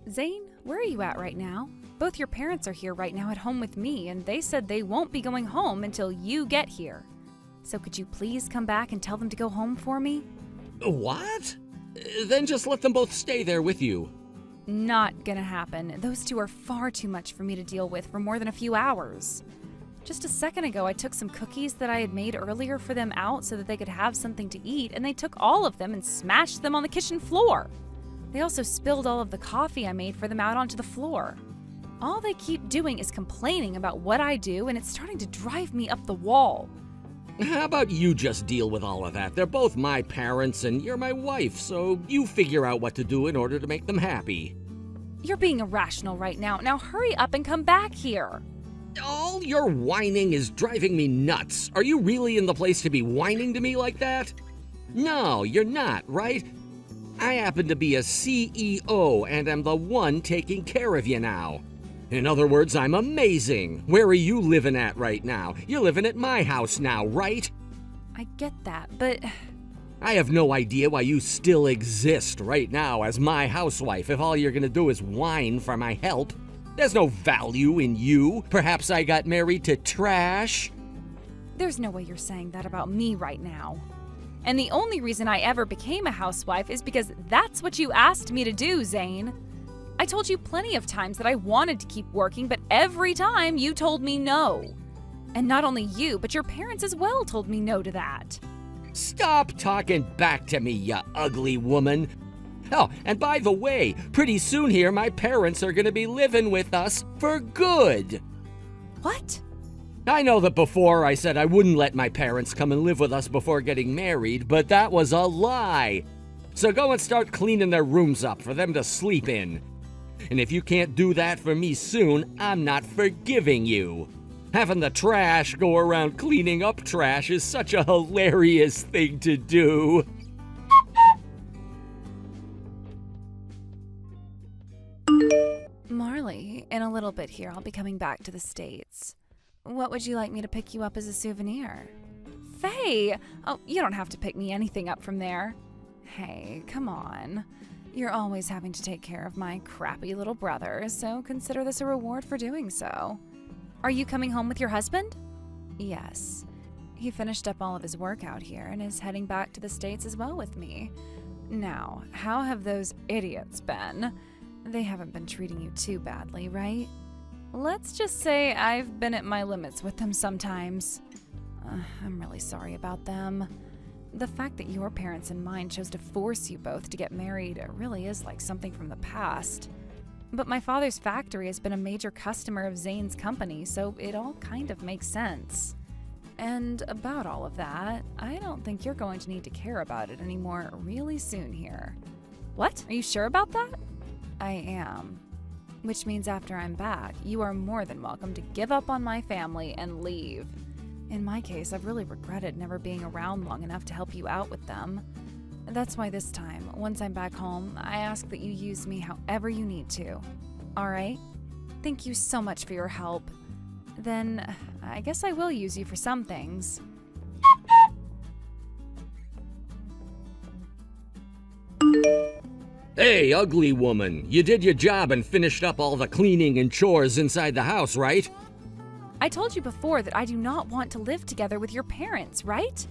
Zane, where are you at right now? Both your parents are here right now at home with me, and they said they won't be going home until you get here. So could you please come back and tell them to go home for me? What? Then just let them both stay there with you. Not gonna happen. Those two are far too much for me to deal with for more than a few hours. Just a second ago, I took some cookies that I had made earlier for them out so that they could have something to eat, and they took all of them and smashed them on the kitchen floor. They also spilled all of the coffee I made for them out onto the floor. All they keep doing is complaining about what I do, and it's starting to drive me up the wall. How about you just deal with all of that? They're both my parents and you're my wife, so you figure out what to do in order to make them happy. You're being irrational right now. Now hurry up and come back here. All your whining is driving me nuts. Are you really in the place to be whining to me like that? No, you're not, right? I happen to be a CEO and am the one taking care of you now. In other words, I'm amazing. Where are you living at right now? You're living at my house now, right? I get that, but... I have no idea why you still exist right now as my housewife if all you're gonna do is whine for my help. There's no value in you. Perhaps I got married to trash? There's no way you're saying that about me right now. And the only reason I ever became a housewife is because that's what you asked me to do, Zane. I told you plenty of times that I wanted to keep working, but every time you told me no. And not only you, but your parents as well told me no to that. Stop talking back to me, you ugly woman. Oh, and by the way, pretty soon here my parents are gonna be living with us for good. What? I know that before I said I wouldn't let my parents come and live with us before getting married, but that was a lie. So go and start cleaning their rooms up for them to sleep in. And if you can't do that for me soon, I'm not forgiving you. Having the trash go around cleaning up trash is such a hilarious thing to do. Marley, in a little bit here, I'll be coming back to the States. What would you like me to pick you up as a souvenir? Faye! Oh, you don't have to pick me anything up from there. Hey, come on. You're always having to take care of my crappy little brother, so consider this a reward for doing so. Are you coming home with your husband? Yes. He finished up all of his work out here and is heading back to the States as well with me. Now, how have those idiots been? They haven't been treating you too badly, right? Let's just say I've been at my limits with them sometimes. I'm really sorry about them. The fact that your parents and mine chose to force you both to get married really is like something from the past. But my father's factory has been a major customer of Zane's company, so it all kind of makes sense. And about all of that, I don't think you're going to need to care about it anymore really soon here. What? Are you sure about that? I am. Which means after I'm back, you are more than welcome to give up on my family and leave. In my case, I've really regretted never being around long enough to help you out with them. That's why this time, once I'm back home, I ask that you use me however you need to. Alright? Thank you so much for your help. Then, I guess I will use you for some things. Hey, ugly woman, you did your job and finished up all the cleaning and chores inside the house, right? I told you before that I do not want to live together with your parents, right?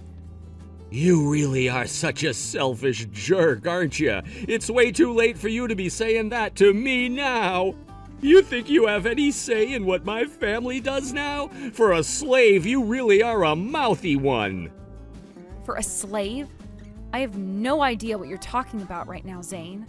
You really are such a selfish jerk, aren't you? It's way too late for you to be saying that to me now. You think you have any say in what my family does now? For a slave, you really are a mouthy one. For a slave? I have no idea what you're talking about right now, Zane.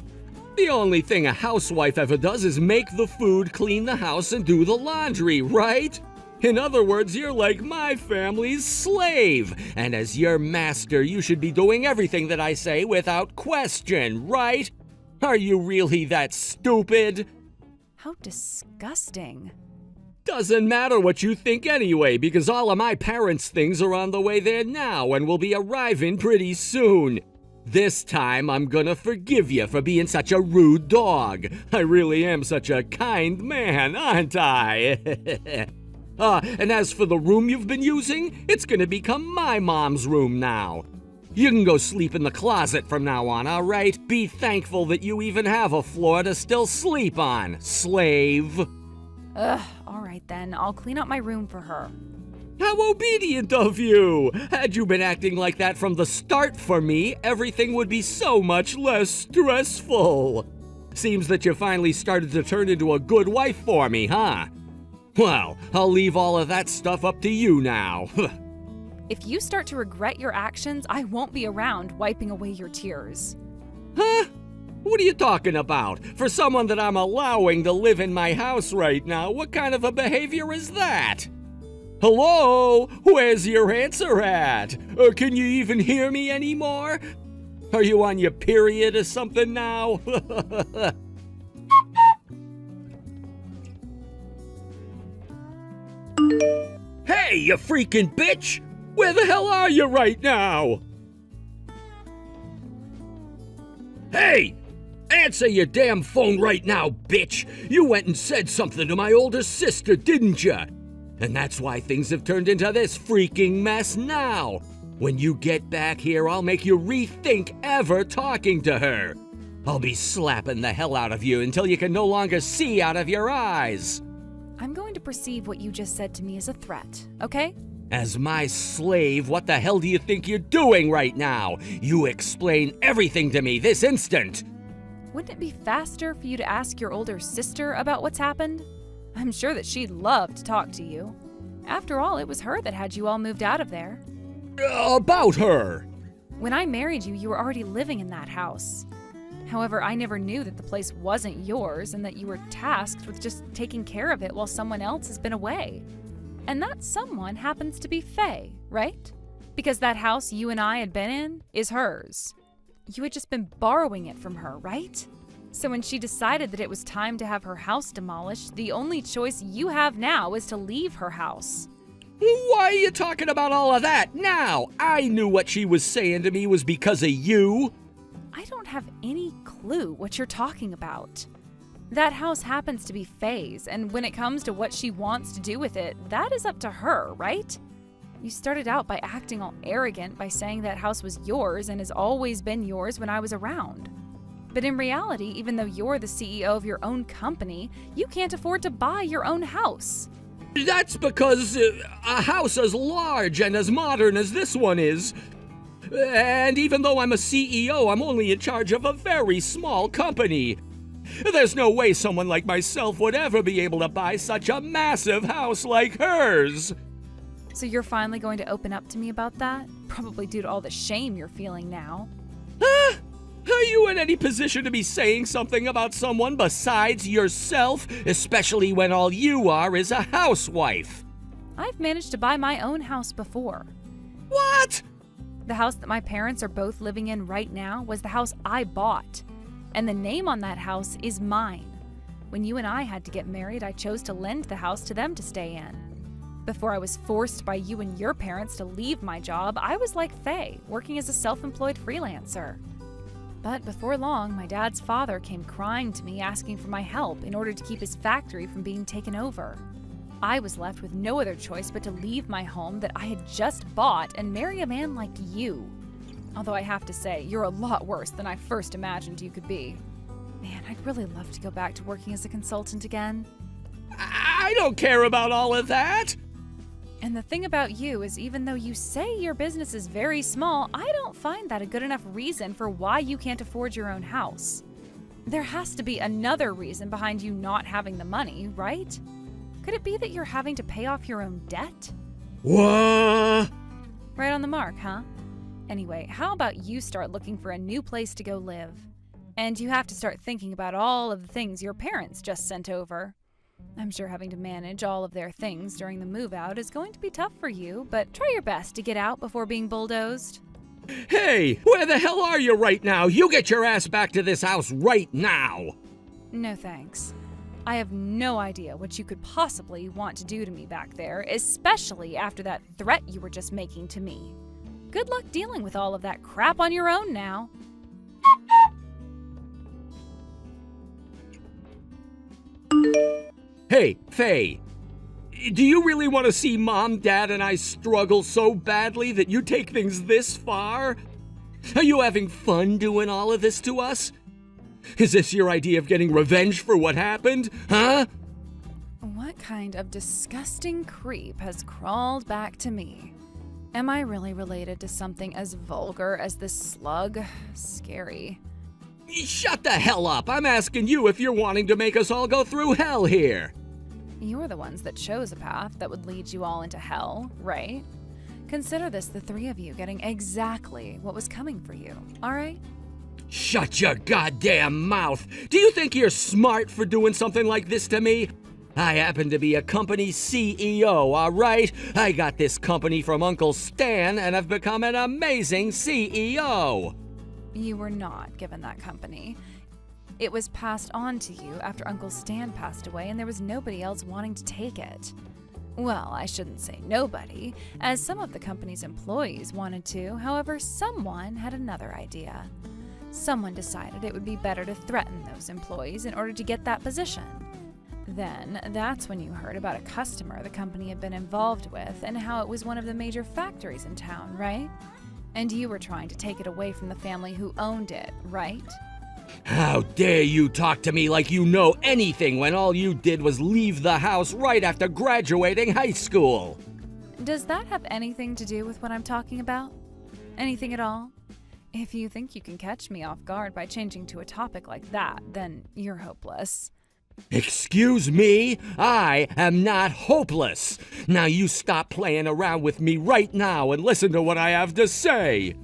The only thing a housewife ever does is make the food, clean the house, and do the laundry, right? In other words, you're like my family's slave, and as your master, you should be doing everything that I say without question, right? Are you really that stupid? How disgusting. Doesn't matter what you think anyway, because all of my parents' things are on the way there now and will be arriving pretty soon. This time, I'm gonna forgive you for being such a rude dog. I really am such a kind man, aren't I? And as for the room you've been using, it's gonna become my mom's room now. You can go sleep in the closet from now on, all right? Be thankful that you even have a floor to still sleep on, slave. Ugh, all right then. I'll clean up my room for her. How obedient of you! Had you been acting like that from the start for me, everything would be so much less stressful. Seems that you finally started to turn into a good wife for me, huh? Well, I'll leave all of that stuff up to you now. If you start to regret your actions, I won't be around wiping away your tears. Huh? What are you talking about? For someone that I'm allowing to live in my house right now, what kind of a behavior is that? Hello? Where's your answer at? Can you even hear me anymore? Are you on your period or something now? Hey, you freaking bitch! Where the hell are you right now? Hey! Answer your damn phone right now, bitch! You went and said something to my older sister, didn't you? And that's why things have turned into this freaking mess now. When you get back here, I'll make you rethink ever talking to her. I'll be slapping the hell out of you until you can no longer see out of your eyes. I'm going to perceive what you just said to me as a threat, okay? As my slave, what the hell do you think you're doing right now? You explain everything to me this instant. Wouldn't it be faster for you to ask your older sister about what's happened? I'm sure that she'd love to talk to you. After all, it was her that had you all moved out of there. About her? When I married you, you were already living in that house. However, I never knew that the place wasn't yours and that you were tasked with just taking care of it while someone else has been away. And that someone happens to be Faye, right? Because that house you and I had been in is hers. You had just been borrowing it from her, right? So when she decided that it was time to have her house demolished, the only choice you have now is to leave her house. Why are you talking about all of that now? I knew what she was saying to me was because of you. I don't have any clue what you're talking about. That house happens to be Faye's, and when it comes to what she wants to do with it, that is up to her, right? You started out by acting all arrogant by saying that house was yours and has always been yours when I was around. But in reality, even though you're the CEO of your own company, you can't afford to buy your own house. That's because a house as large and as modern as this one is. And even though I'm a CEO, I'm only in charge of a very small company. There's no way someone like myself would ever be able to buy such a massive house like hers. So you're finally going to open up to me about that? Probably due to all the shame you're feeling now. Are you in any position to be saying something about someone besides yourself, especially when all you are is a housewife? I've managed to buy my own house before. What? The house that my parents are both living in right now was the house I bought. And the name on that house is mine. When you and I had to get married, I chose to lend the house to them to stay in. Before I was forced by you and your parents to leave my job, I was like Faye, working as a self-employed freelancer. But before long, my dad's father came crying to me asking for my help in order to keep his factory from being taken over. I was left with no other choice but to leave my home that I had just bought and marry a man like you. Although I have to say, you're a lot worse than I first imagined you could be. Man, I'd really love to go back to working as a consultant again. I don't care about all of that. And the thing about you is even though you say your business is very small, I don't find that a good enough reason for why you can't afford your own house. There has to be another reason behind you not having the money, right? Could it be that you're having to pay off your own debt? What? Right on the mark, huh? Anyway, how about you start looking for a new place to go live? And you have to start thinking about all of the things your parents just sent over. I'm sure having to manage all of their things during the move out is going to be tough for you, but try your best to get out before being bulldozed. Hey, where the hell are you right now? You get your ass back to this house right now. No thanks. I have no idea what you could possibly want to do to me back there, especially after that threat you were just making to me. Good luck dealing with all of that crap on your own now. Hey, Faye, do you really want to see Mom, Dad, and I struggle so badly that you take things this far? Are you having fun doing all of this to us? Is this your idea of getting revenge for what happened, huh? What kind of disgusting creep has crawled back to me? Am I really related to something as vulgar as this slug? Scary. Shut the hell up! I'm asking you if you're wanting to make us all go through hell here. You're the ones that chose a path that would lead you all into hell, right? Consider this the three of you getting exactly what was coming for you, all right? Shut your goddamn mouth! Do you think you're smart for doing something like this to me? I happen to be a company CEO, all right? I got this company from Uncle Stan and have become an amazing CEO. You were not given that company. It was passed on to you after Uncle Stan passed away and there was nobody else wanting to take it. Well, I shouldn't say nobody, as some of the company's employees wanted to. However, someone had another idea. Someone decided it would be better to threaten those employees in order to get that position. Then, that's when you heard about a customer the company had been involved with and how it was one of the major factories in town, right? And you were trying to take it away from the family who owned it, right? How dare you talk to me like you know anything when all you did was leave the house right after graduating high school? Does that have anything to do with what I'm talking about? Anything at all? If you think you can catch me off guard by changing to a topic like that, then you're hopeless. Excuse me? I am not hopeless. Now you stop playing around with me right now and listen to what I have to say.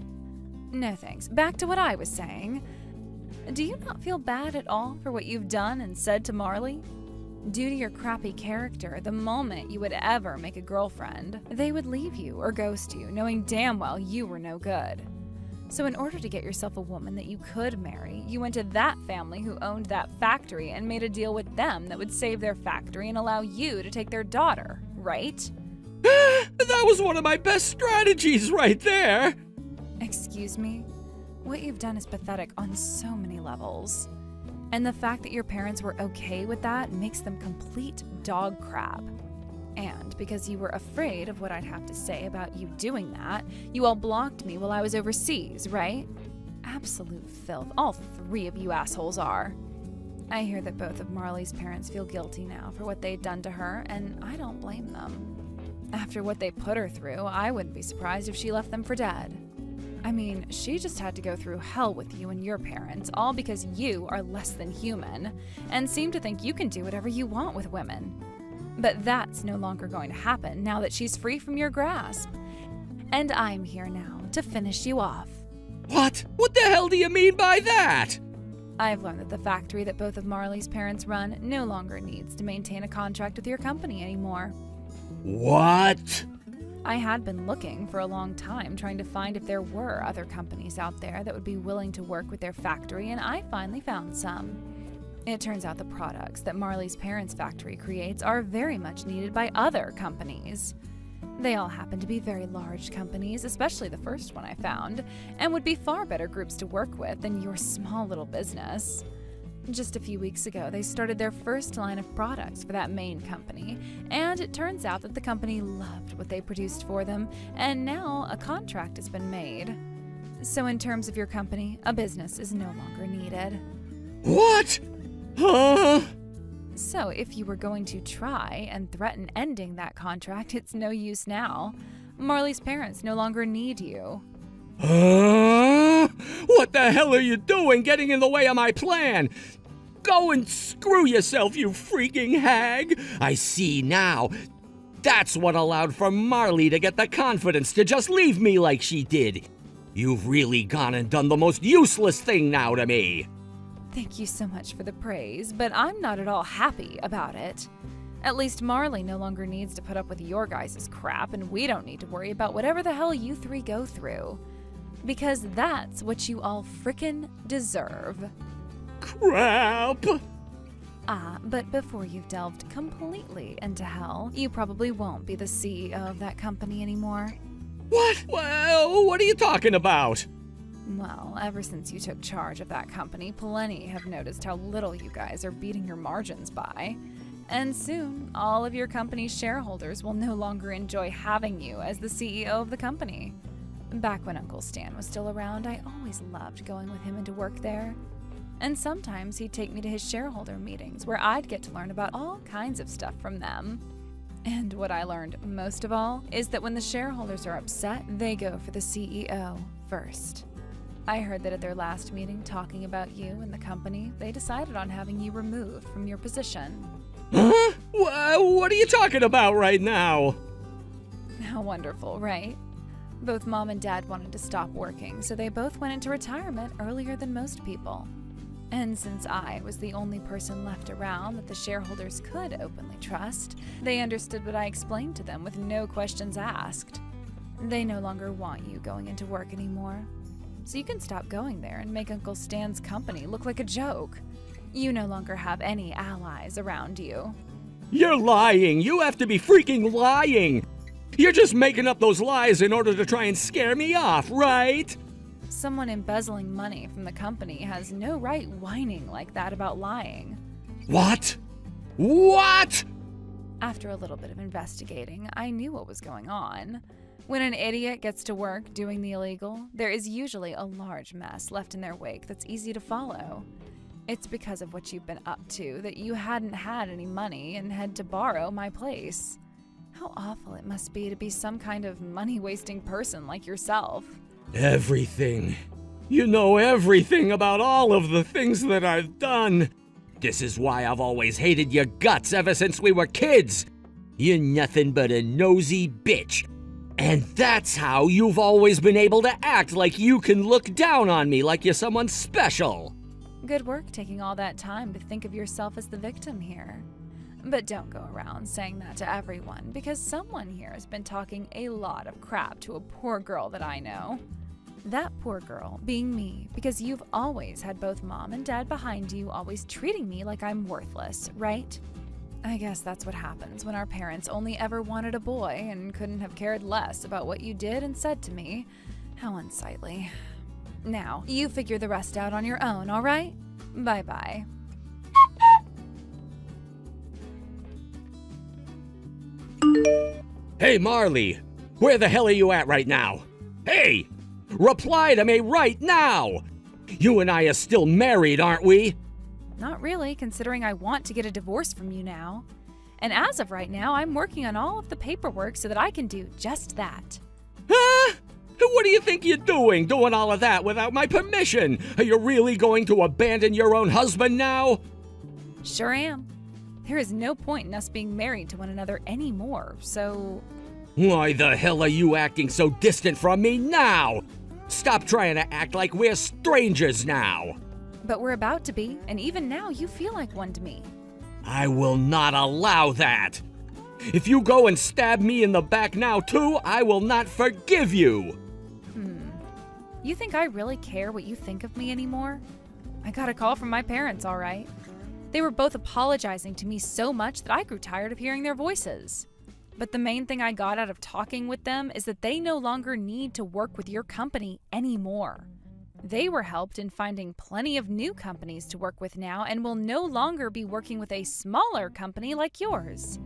No thanks. Back to what I was saying. Do you not feel bad at all for what you've done and said to Marley? Due to your crappy character, the moment you would ever make a girlfriend, they would leave you or ghost you, knowing damn well you were no good. So in order to get yourself a woman that you could marry, you went to that family who owned that factory and made a deal with them that would save their factory and allow you to take their daughter, right? That was one of my best strategies right there. Excuse me? What you've done is pathetic on so many levels. And the fact that your parents were okay with that makes them complete dog crap. And because you were afraid of what I'd have to say about you doing that, you all blocked me while I was overseas, right? Absolute filth, all three of you assholes are. I hear that both of Marley's parents feel guilty now for what they'd done to her, and I don't blame them. After what they put her through, I wouldn't be surprised if she left them for dead. I mean, she just had to go through hell with you and your parents, all because you are less than human, and seem to think you can do whatever you want with women. But that's no longer going to happen now that she's free from your grasp. And I'm here now to finish you off. What? What the hell do you mean by that? I've learned that the factory that both of Marley's parents run no longer needs to maintain a contract with your company anymore. What? I had been looking for a long time trying to find if there were other companies out there that would be willing to work with their factory, and I finally found some. It turns out the products that Marley's parents' factory creates are very much needed by other companies. They all happen to be very large companies, especially the first one I found, and would be far better groups to work with than your small little business. Just a few weeks ago, they started their first line of products for that main company, and it turns out that the company loved what they produced for them, and now a contract has been made. So in terms of your company, a business is no longer needed. What? Huh? So if you were going to try and threaten ending that contract, it's no use now. Marley's parents no longer need you. What the hell are you doing getting in the way of my plan? Go and screw yourself, you freaking hag! I see now. That's what allowed for Marley to get the confidence to just leave me like she did. You've really gone and done the most useless thing now to me. Thank you so much for the praise, but I'm not at all happy about it. At least Marley no longer needs to put up with your guys' crap, and we don't need to worry about whatever the hell you three go through. Because that's what you all frickin' deserve. Crap! But before you've delved completely into hell, you probably won't be the CEO of that company anymore. What? Well, what are you talking about? Well, ever since you took charge of that company, plenty have noticed how little you guys are beating your margins by. And soon, all of your company's shareholders will no longer enjoy having you as the CEO of the company. Back when Uncle Stan was still around, I always loved going with him into work there. And sometimes he'd take me to his shareholder meetings where I'd get to learn about all kinds of stuff from them. And what I learned most of all is that when the shareholders are upset, they go for the CEO first. I heard that at their last meeting talking about you and the company, they decided on having you removed from your position. Huh? What are you talking about right now? How wonderful, right? Both Mom and Dad wanted to stop working, so they both went into retirement earlier than most people. And since I was the only person left around that the shareholders could openly trust, they understood what I explained to them with no questions asked. They no longer want you going into work anymore. So you can stop going there and make Uncle Stan's company look like a joke. You no longer have any allies around you. You're lying! You have to be freaking lying! You're just making up those lies in order to try and scare me off, right? Someone embezzling money from the company has no right whining like that about lying. What? What? After a little bit of investigating, I knew what was going on. When an idiot gets to work doing the illegal, there is usually a large mess left in their wake that's easy to follow. It's because of what you've been up to that you hadn't had any money and had to borrow my place. How awful it must be to be some kind of money-wasting person like yourself. Everything. You know everything about all of the things that I've done. This is why I've always hated your guts ever since we were kids. You're nothing but a nosy bitch. And that's how you've always been able to act like you can look down on me like you're someone special. Good work taking all that time to think of yourself as the victim here. But don't go around saying that to everyone, because someone here has been talking a lot of crap to a poor girl that I know. That poor girl being me, because you've always had both Mom and Dad behind you, always treating me like I'm worthless, right? I guess that's what happens when our parents only ever wanted a boy and couldn't have cared less about what you did and said to me. How unsightly. Now, you figure the rest out on your own, all right? Bye-bye. Hey, Marley, where the hell are you at right now? Hey, reply to me right now! You and I are still married, aren't we? Not really, considering I want to get a divorce from you now. And as of right now, I'm working on all of the paperwork so that I can do just that. Huh? What do you think you're doing all of that without my permission? Are you really going to abandon your own husband now? Sure am. There is no point in us being married to one another anymore, so... Why the hell are you acting so distant from me now? Stop trying to act like we're strangers now. But we're about to be, and even now you feel like one to me. I will not allow that. If you go and stab me in the back now too, I will not forgive you. You think I really care what you think of me anymore? I got a call from my parents, all right. They were both apologizing to me so much that I grew tired of hearing their voices. But the main thing I got out of talking with them is that they no longer need to work with your company anymore. They were helped in finding plenty of new companies to work with now and will no longer be working with a smaller company like yours.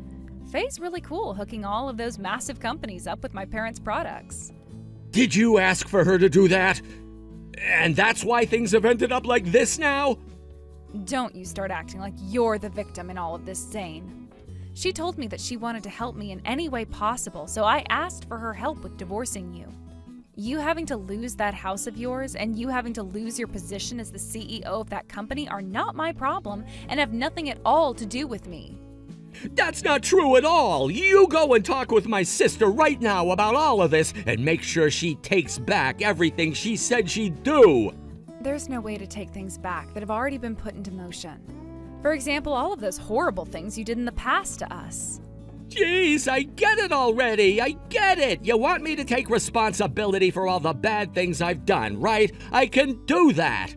Faye's really cool hooking all of those massive companies up with my parents' products. Did you ask for her to do that? And that's why things have ended up like this now? Don't you start acting like you're the victim in all of this, Zane. She told me that she wanted to help me in any way possible, so I asked for her help with divorcing you. You having to lose that house of yours and you having to lose your position as the CEO of that company are not my problem and have nothing at all to do with me. That's not true at all. You go and talk with my sister right now about all of this and make sure she takes back everything she said she'd do. There's no way to take things back that have already been put into motion. For example, all of those horrible things you did in the past to us. Jeez, I get it already. I get it. You want me to take responsibility for all the bad things I've done, right? I can do that.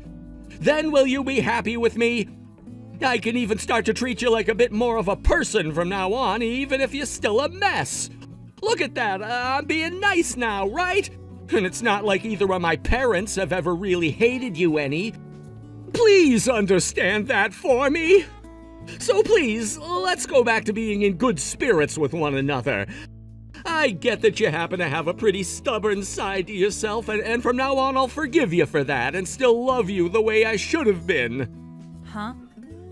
Then will you be happy with me? I can even start to treat you like a bit more of a person from now on, even if you're still a mess. Look at that. I'm being nice now, right? And it's not like either of my parents have ever really hated you any. Please understand that for me. So please, let's go back to being in good spirits with one another. I get that you happen to have a pretty stubborn side to yourself, and from now on I'll forgive you for that and still love you the way I should have been. Huh?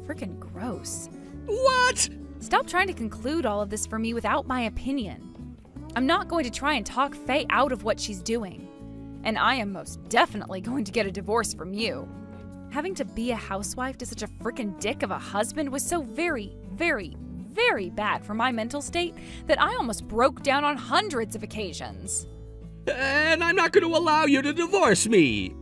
Freaking gross. What? Stop trying to conclude all of this for me without my opinion. I'm not going to try and talk Faye out of what she's doing. And I am most definitely going to get a divorce from you. Having to be a housewife to such a frickin' dick of a husband was so very, very, very bad for my mental state that I almost broke down on hundreds of occasions. And I'm not going to allow you to divorce me.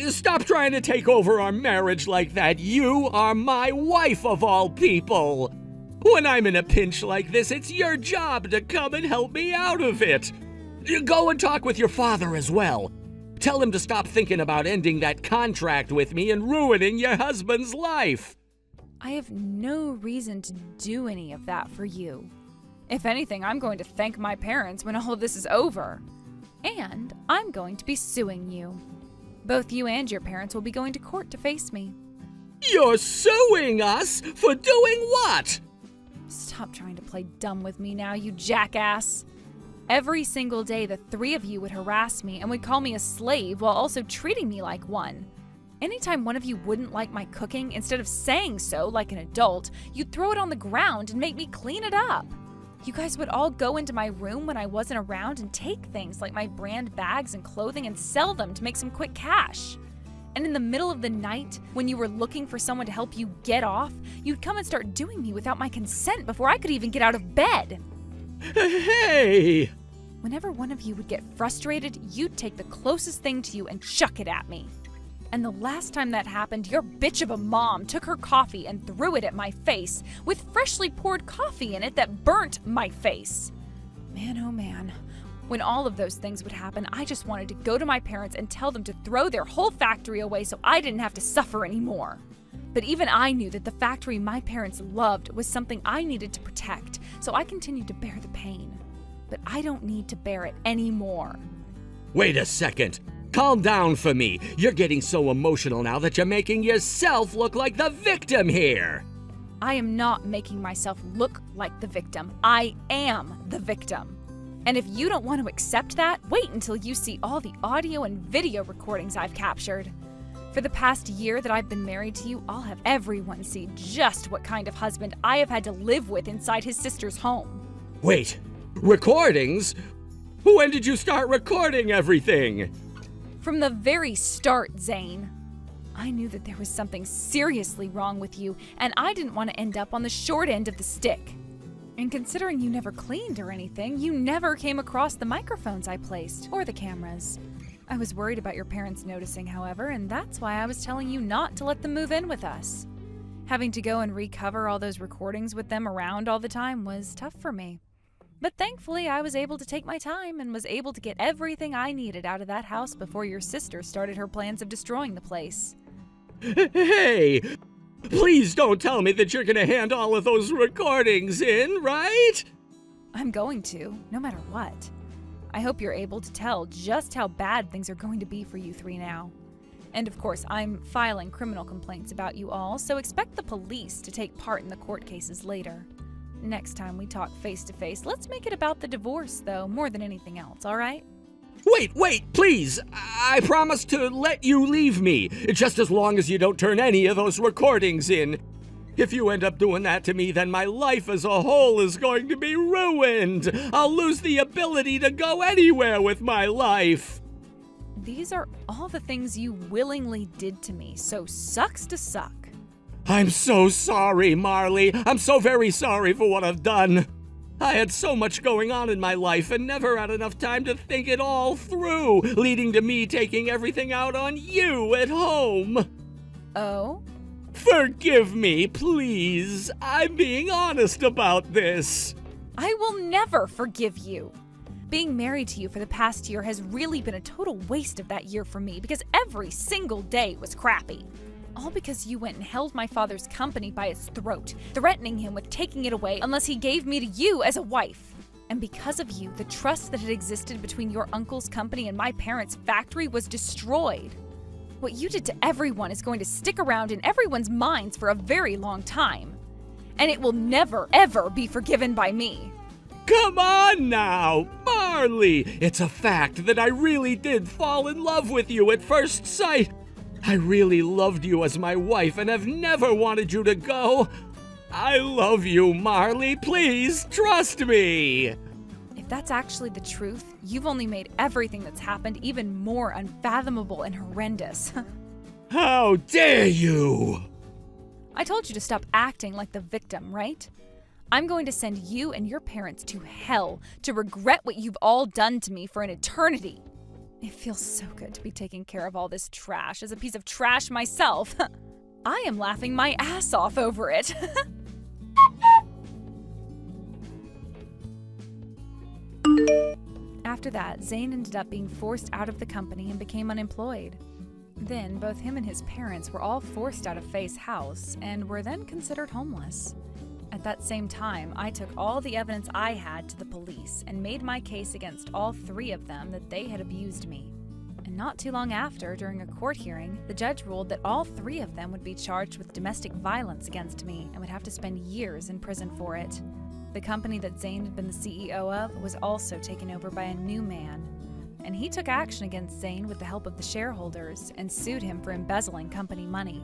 Stop trying to take over our marriage like that. You are my wife of all people. When I'm in a pinch like this, it's your job to come and help me out of it. Go and talk with your father as well. Tell him to stop thinking about ending that contract with me and ruining your husband's life. I have no reason to do any of that for you. If anything, I'm going to thank my parents when all of this is over. And I'm going to be suing you. Both you and your parents will be going to court to face me. You're suing us for doing what? Stop trying to play dumb with me now, you jackass. Every single day, the three of you would harass me and would call me a slave while also treating me like one. Anytime one of you wouldn't like my cooking, instead of saying so like an adult, you'd throw it on the ground and make me clean it up. You guys would all go into my room when I wasn't around and take things like my brand bags and clothing and sell them to make some quick cash. And in the middle of the night, when you were looking for someone to help you get off, you'd come and start doing me without my consent before I could even get out of bed. Hey! Whenever one of you would get frustrated, you'd take the closest thing to you and chuck it at me. And the last time that happened, your bitch of a mom took her coffee and threw it at my face with freshly poured coffee in it that burnt my face. Man, oh man. When all of those things would happen, I just wanted to go to my parents and tell them to throw their whole factory away so I didn't have to suffer anymore. But even I knew that the factory my parents loved was something I needed to protect, so I continued to bear the pain. But I don't need to bear it anymore. Wait a second. Calm down for me. You're getting so emotional now that you're making yourself look like the victim here. I am not making myself look like the victim. I am the victim. And if you don't want to accept that, wait until you see all the audio and video recordings I've captured. For the past year that I've been married to you, I'll have everyone see just what kind of husband I have had to live with inside his sister's home. Wait, recordings? When did you start recording everything? From the very start, Zane. I knew that there was something seriously wrong with you, and I didn't want to end up on the short end of the stick. And considering you never cleaned or anything, you never came across the microphones I placed, or the cameras. I was worried about your parents noticing, however, and that's why I was telling you not to let them move in with us. Having to go and recover all those recordings with them around all the time was tough for me. But thankfully, I was able to take my time and was able to get everything I needed out of that house before your sister started her plans of destroying the place. Hey! Please don't tell me that you're gonna hand all of those recordings in, right? I'm going to, no matter what. I hope you're able to tell just how bad things are going to be for you three now. And of course, I'm filing criminal complaints about you all, so expect the police to take part in the court cases later. Next time we talk face to face, let's make it about the divorce, though, more than anything else, all right? Wait, please! I promise to let you leave me, just as long as you don't turn any of those recordings in. If you end up doing that to me, then my life as a whole is going to be ruined. I'll lose the ability to go anywhere with my life. These are all the things you willingly did to me, so sucks to suck. I'm so sorry, Marley. I'm so very sorry for what I've done. I had so much going on in my life and never had enough time to think it all through, leading to me taking everything out on you at home. Oh? Forgive me, please. I'm being honest about this. I will never forgive you. Being married to you for the past year has really been a total waste of that year for me because every single day was crappy. All because you went and held my father's company by its throat, threatening him with taking it away unless he gave me to you as a wife. And because of you, the trust that had existed between your uncle's company and my parents' factory was destroyed. What you did to everyone is going to stick around in everyone's minds for a very long time. And it will never, ever be forgiven by me. Come on now, Marley! It's a fact that I really did fall in love with you at first sight. I really loved you as my wife and have never wanted you to go. I love you, Marley. Please trust me. If that's actually the truth, you've only made everything that's happened even more unfathomable and horrendous. How dare you! I told you to stop acting like the victim, right? I'm going to send you and your parents to hell to regret what you've all done to me for an eternity. It feels so good to be taking care of all this trash as a piece of trash myself. I am laughing my ass off over it. After that, Zane ended up being forced out of the company and became unemployed. Then, both him and his parents were all forced out of Faye's house and were then considered homeless. At that same time, I took all the evidence I had to the police and made my case against all three of them that they had abused me. And not too long after, during a court hearing, the judge ruled that all three of them would be charged with domestic violence against me and would have to spend years in prison for it. The company that Zane had been the CEO of was also taken over by a new man, and he took action against Zane with the help of the shareholders and sued him for embezzling company money.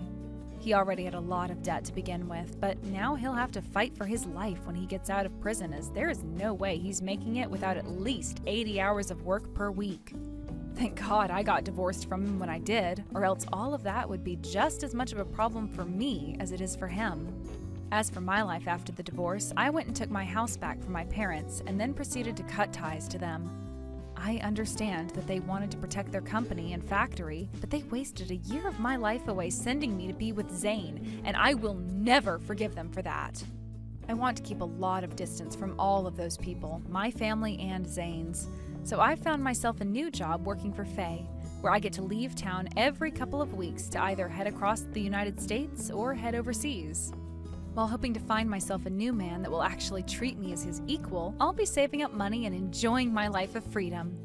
He already had a lot of debt to begin with, but now he'll have to fight for his life when he gets out of prison, as there is no way he's making it without at least 80 hours of work per week. Thank God I got divorced from him when I did, or else all of that would be just as much of a problem for me as it is for him. As for my life after the divorce, I went and took my house back from my parents and then proceeded to cut ties to them. I understand that they wanted to protect their company and factory, but they wasted a year of my life away sending me to be with Zane, and I will never forgive them for that. I want to keep a lot of distance from all of those people, my family and Zane's, so I found myself a new job working for Faye, where I get to leave town every couple of weeks to either head across the United States or head overseas. While hoping to find myself a new man that will actually treat me as his equal, I'll be saving up money and enjoying my life of freedom.